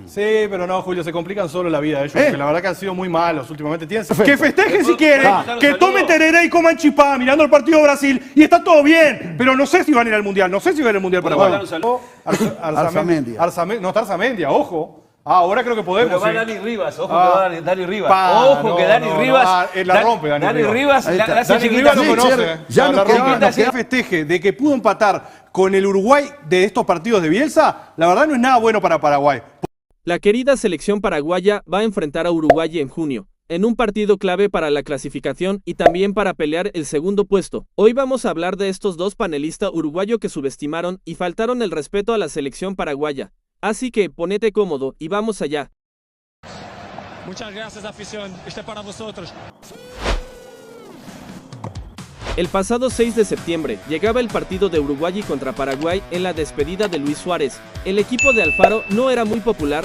Sí, pero no, Julio, se complican solo la vida ellos, porque la verdad que han sido muy malos últimamente. Que festejen si quieren, que tomen tereré y coman chipá mirando el partido de Brasil y está todo bien, pero no sé si van a ir al Mundial, no sé si va a ir al Mundial Paraguay. Arzamendia. No está Arzamendia, ojo. Ahora creo que podemos. Pero va sí. Dani Rivas, ojo que va Dani Rivas. Ojo que no, Dani Rivas. la rompe Dani Rivas. Ahí está. Dani Rivas lo conoce. Ya la no queda- rompe. Que festeje de que pudo empatar con el Uruguay de estos partidos de Bielsa, la verdad no es nada bueno para Paraguay. La querida selección paraguaya va a enfrentar a Uruguay en junio, en un partido clave para la clasificación y también para pelear el segundo puesto. Hoy vamos a hablar de estos dos panelistas uruguayos que subestimaron y faltaron el respeto a la selección paraguaya. Así que ponete cómodo y vamos allá. Muchas gracias, afición. Este es para vosotros. El pasado 6 de septiembre llegaba el partido de Uruguay contra Paraguay en la despedida de Luis Suárez. El equipo de Alfaro no era muy popular,